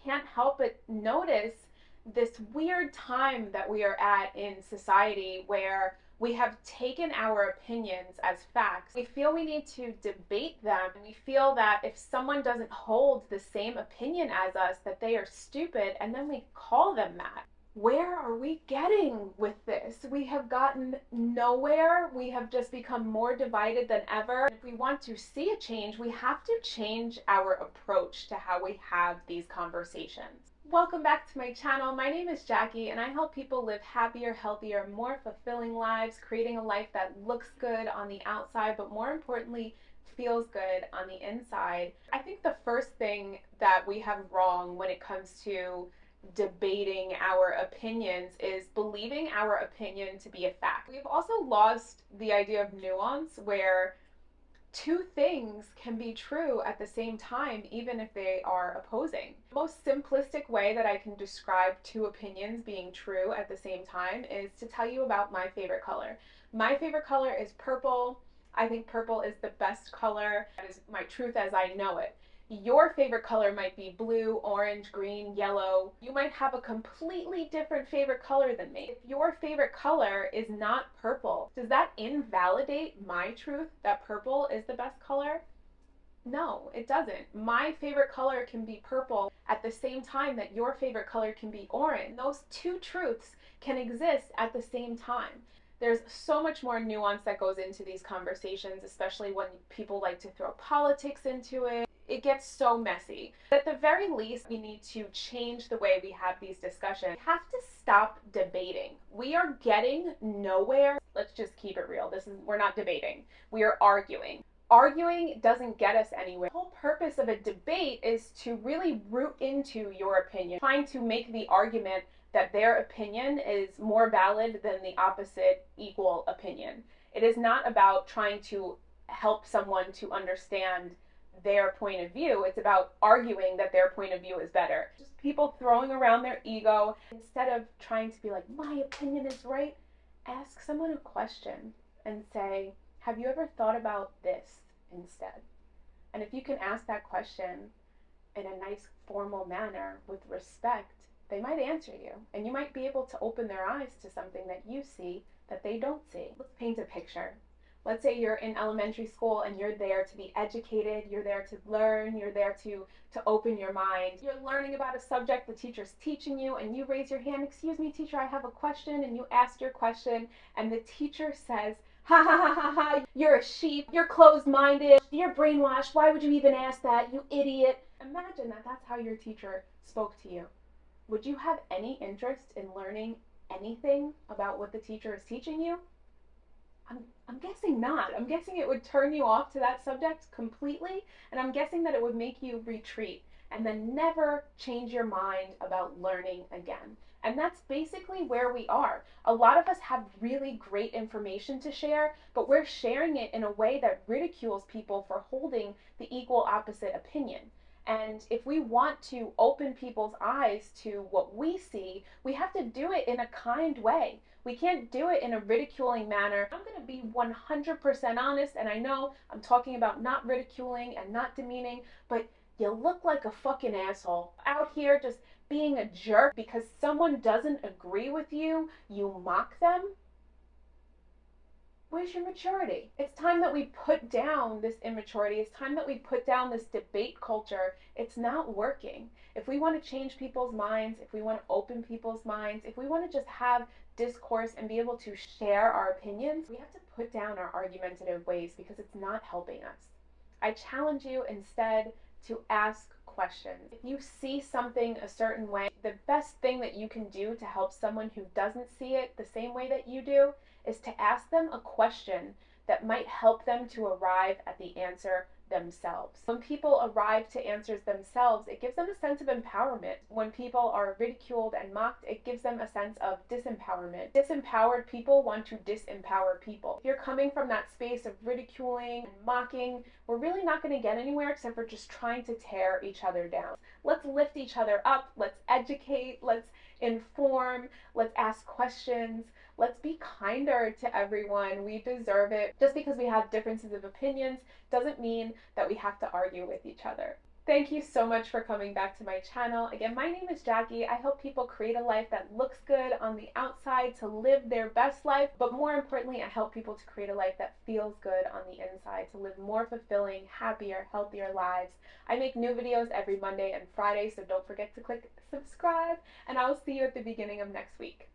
can't help but notice this weird time that we are at in society where we have taken our opinions as facts. We feel we need to debate them. We feel that if someone doesn't hold the same opinion as us, that they are stupid, and then we call them that. Where are we getting with this? We have gotten nowhere. We have just become more divided than ever. If we want to see a change, we have to change our approach to how we have these conversations. Welcome back to my channel. My name is Jackie, and I help people live happier, healthier, more fulfilling lives, creating a life that looks good on the outside, but more importantly, feels good on the inside. I think the first thing that we have wrong when it comes to debating our opinions is believing our opinion to be a fact. We've also lost the idea of nuance, where two things can be true at the same time, even if they are opposing. The most simplistic way that I can describe two opinions being true at the same time is to tell you about my favorite color. My favorite color is purple. I think purple is the best color. That is my truth as I know it. Your favorite color might be blue, orange, green, yellow. You might have a completely different favorite color than me. If your favorite color is not purple, does that invalidate my truth that purple is the best color? No, it doesn't. My favorite color can be purple at the same time that your favorite color can be orange. Those two truths can exist at the same time. There's so much more nuance that goes into these conversations, especially when people like to throw politics into it. It gets so messy. At the very least, we need to change the way we have these discussions. We have to stop debating. We are getting nowhere. Let's just keep it real. We're not debating. We are arguing. Arguing doesn't get us anywhere. The whole purpose of a debate is to really root into your opinion, trying to make the argument that their opinion is more valid than the opposite equal opinion. It is not about trying to help someone to understand their point of view. It's about arguing that their point of view is better. Just people throwing around their ego. Instead of trying to be like, my opinion is right, ask someone a question and say, have you ever thought about this instead? And if you can ask that question in a nice formal manner with respect, they might answer you, and you might be able to open their eyes to something that you see that they don't see. Let's paint a picture. Let's say you're in elementary school and you're there to be educated, you're there to learn, you're there to open your mind. You're learning about a subject the teacher's teaching you, and you raise your hand, excuse me teacher, I have a question, and you ask your question, and the teacher says, ha ha ha ha ha, you're a sheep, you're closed-minded, you're brainwashed, why would you even ask that, you idiot. Imagine that that's how your teacher spoke to you. Would you have any interest in learning anything about what the teacher is teaching you? I'm guessing not. I'm guessing it would turn you off to that subject completely, and I'm guessing that it would make you retreat and then never change your mind about learning again. And that's basically where we are. A lot of us have really great information to share, but we're sharing it in a way that ridicules people for holding the equal opposite opinion. And if we want to open people's eyes to what we see, we have to do it in a kind way. We can't do it in a ridiculing manner. I'm going to be 100% honest, and I know I'm talking about not ridiculing and not demeaning, but you look like a fucking asshole. Out here just being a jerk because someone doesn't agree with you, you mock them. Where's your maturity? It's time that we put down this immaturity. It's time that we put down this debate culture. It's not working. If we want to change people's minds, if we want to open people's minds, if we want to just have discourse and be able to share our opinions, we have to put down our argumentative ways because it's not helping us. I challenge you instead to ask questions. If you see something a certain way, the best thing that you can do to help someone who doesn't see it the same way that you do is to ask them a question that might help them to arrive at the answer themselves. When people arrive to answers themselves, it gives them a sense of empowerment. When people are ridiculed and mocked, it gives them a sense of disempowerment. Disempowered people want to disempower people. If you're coming from that space of ridiculing and mocking, we're really not going to get anywhere except for just trying to tear each other down. Let's lift each other up. Let's educate. Let's inform. Let's ask questions. Let's be kinder to everyone. We deserve it. Just because we have differences of opinions doesn't mean that we have to argue with each other. Thank you so much for coming back to my channel. Again, my name is Jackie. I help people create a life that looks good on the outside, to live their best life, but more importantly, I help people to create a life that feels good on the inside, to live more fulfilling, happier, healthier lives. I make new videos every Monday and Friday, so don't forget to click subscribe, and I will see you at the beginning of next week.